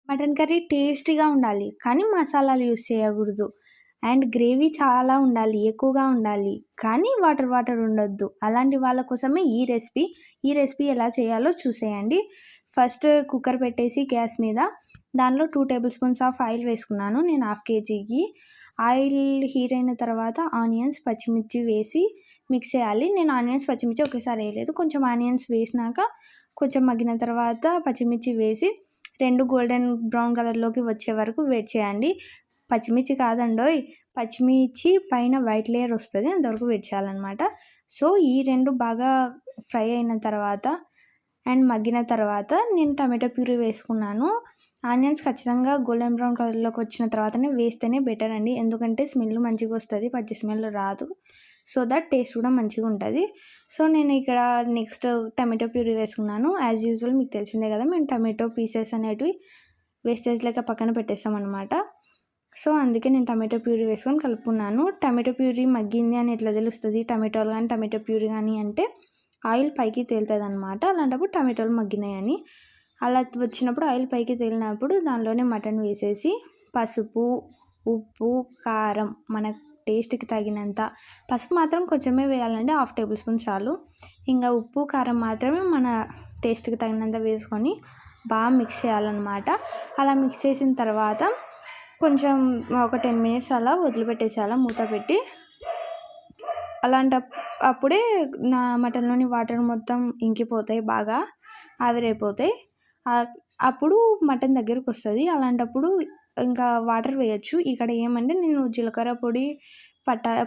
Mutton curry టేస్టీగా ఉండాలి కానీ మసాలాలు యూస్ చేయకూడదు. అండ్ గ్రేవీ చాలా ఉండాలి, ఎక్కువగా ఉండాలి. కానీ వాటర్ వాటర్ ఉండొద్దు. అలాంటి వాళ్ళ కోసమే ఈ రెసిపీ. ఈ రెసిపీ ఎలా చేయాలో చూసేయండి. ఫస్ట్ కుక్కర్ పెట్టేసి గ్యాస్ మీద దానిలో 2 టేబుల్ స్పూన్స్ ఆఫ్ ఆయిల్ వేసుకున్నాను నేను హాఫ్ కేజీకి. ఆయిల్ హీట్ అయిన తర్వాత ఆనియన్స్, పచ్చిమిర్చి వేసి మిక్స్ చేయాలి. నేను ఆనియన్స్, పచ్చిమిర్చి ఒకేసారి వేయలేదు. కొంచెం ఆనియన్స్ వేసినాక కొంచెం మగ్గిన తర్వాత పచ్చిమిర్చి వేసి 2 గోల్డెన్ బ్రౌన్ కలర్లోకి వచ్చే వరకు వెయిట్ చేయండి. పచ్చిమిర్చి కాదండోయ్, పచ్చిమిర్చి పైన వైట్ లేయర్ వస్తుంది, అంతవరకు వెయిట్ చేయాలన్నమాట. సో ఈ 2 బాగా ఫ్రై అయిన తర్వాత అండ్ మగ్గిన తర్వాత నేను టమాటో ప్యూరీ వేసుకున్నాను. ఆనియన్స్ ఖచ్చితంగా గోల్డెన్ బ్రౌన్ కలర్లోకి వచ్చిన తర్వాతనే వేస్తేనే బెటర్ అండి, ఎందుకంటే స్మెల్ మంచిగా వస్తుంది, పచ్చి స్మెల్ రాదు. సో దట్ టేస్ట్ కూడా మంచిగా ఉంటుంది. సో నేను ఇక్కడ నెక్స్ట్ టమాటో ప్యూరీ వేసుకున్నాను. యాజ్ యూజువల్ మీకు తెలిసిందే కదా, మేము టమాటో పీసెస్ అనేటివి వేస్టేజ్ లెక్క పక్కన పెట్టేస్తాం అనమాట. సో అందుకే నేను టమాటో ప్యూరీ వేసుకొని కలుపుకున్నాను. టమాటో ప్యూరీ మగ్గింది అని ఎట్లా తెలుస్తుంది, టమాటోలు కానీ టమాటో ప్యూరీ కానీ అంటే ఆయిల్ పైకి తేలుతుంది అనమాట. అలాంటప్పుడు టమాటోలు మగ్గినాయని. అలా వచ్చినప్పుడు ఆయిల్ పైకి తేలినప్పుడు దానిలోనే మటన్ వేసేసి పసుపు, ఉప్పు, కారం మన టేస్ట్కి తగినంత. పసుపు మాత్రం కొంచెమే వేయాలండి, 1/2 టేబుల్ స్పూన్ చాలు. ఇంకా ఉప్పు, కారం మాత్రమే మన టేస్ట్కి తగినంత వేసుకొని బాగా మిక్స్ చేయాలన్నమాట. అలా మిక్స్ చేసిన తర్వాత కొంచెం ఒక 10 మినిట్స్ అలా వదిలిపెట్టేసేయాలి మూత పెట్టి. అప్పుడే నా మటన్లోని వాటర్ మొత్తం ఇంకిపోతాయి, బాగా ఆవిరైపోతాయి. అప్పుడు మటన్ దగ్గరకు వస్తుంది. అలాంటప్పుడు ఇంకా వాటర్ వేయచ్చు. ఇక్కడ ఏమంటే నేను జీలకర్ర పొడి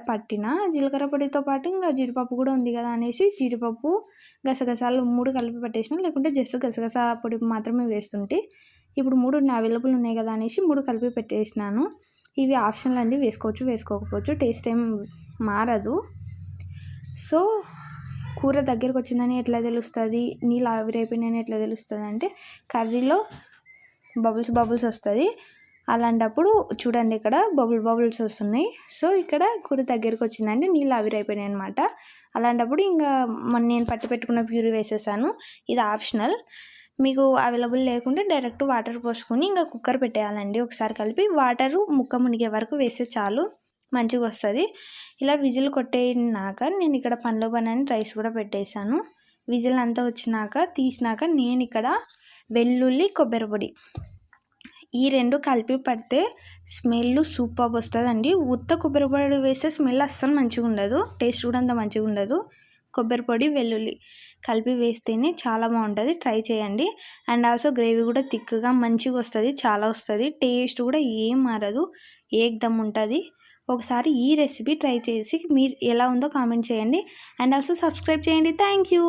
పట్టిన జీలకర్ర పొడితో పాటు ఇంకా జీడిపప్పు కూడా ఉంది కదా అనేసి జీడిపప్పు, గసగసాలు 3 కలిపి పట్టేసిన, లేకుంటే జస్ట్ గసగసా పొడి మాత్రమే వేస్తుంటే. ఇప్పుడు 3 అవైలబుల్ ఉన్నాయి కదా అనేసి 3 కలిపి పెట్టేసినాను. ఇవి ఆప్షనల్ అండి, వేసుకోవచ్చు వేసుకోకపోవచ్చు, టేస్ట్ ఏం మారదు. సో కూర దగ్గరకు వచ్చిందని ఎట్లా తెలుస్తుంది, నీళ్ళు ఆవిరైపోయినాయని ఎట్లా తెలుస్తుంది అంటే కర్రీలో బబుల్స్ వస్తుంది. అలాంటప్పుడు చూడండి ఇక్కడ బబుల్స్ వస్తున్నాయి. సో ఇక్కడ కూర దగ్గరకు వచ్చిందంటే నీళ్ళు ఆవిరైపోయినాయి అనమాట. అలాంటప్పుడు ఇంకా నేను పట్టి పెట్టుకున్న ప్యూరీ వేసేసాను. ఇది ఆప్షనల్. మీకు అవైలబుల్ లేకుంటే డైరెక్ట్ వాటర్ పోసుకొని ఇంకా కుక్కర్ పెట్టేయాలండి. ఒకసారి కలిపి వాటరు ముక్క మునిగే వరకు వేస్తే చాలు, మంచిగా వస్తుంది. ఇలా విజిల్ కొట్టేనాక నేను ఇక్కడ పండ్ల బనాని రైస్ కూడా పెట్టేశాను. విజిల్ అంతా వచ్చినాక తీసినాక నేను ఇక్కడ వెల్లుల్లి, కొబ్బరి పొడి ఈ 2 కలిపి పడితే స్మెల్ సూపర్ వస్తుందండి. ఉత్త కొబ్బరి పొడి వేస్తే స్మెల్ అస్సలు మంచిగా ఉండదు, టేస్ట్ కూడా అంత మంచిగా ఉండదు. కొబ్బరి పొడి, వెల్లుల్లి కలిపి వేస్తేనే చాలా బాగుంటుంది, ట్రై చేయండి. అండ్ ఆల్సో గ్రేవీ కూడా థిక్గా మంచిగా వస్తుంది, చాలా వస్తుంది. టేస్ట్ కూడా ఏం మారదు, ఏకదమ్ ఉంటుంది. ఒకసారి ఈ రెసిపీ ట్రై చేసి మీరు ఎలా ఉందో కామెంట్ చేయండి. అండ్ ఆల్సో సబ్స్క్రైబ్ చేయండి. Thank you.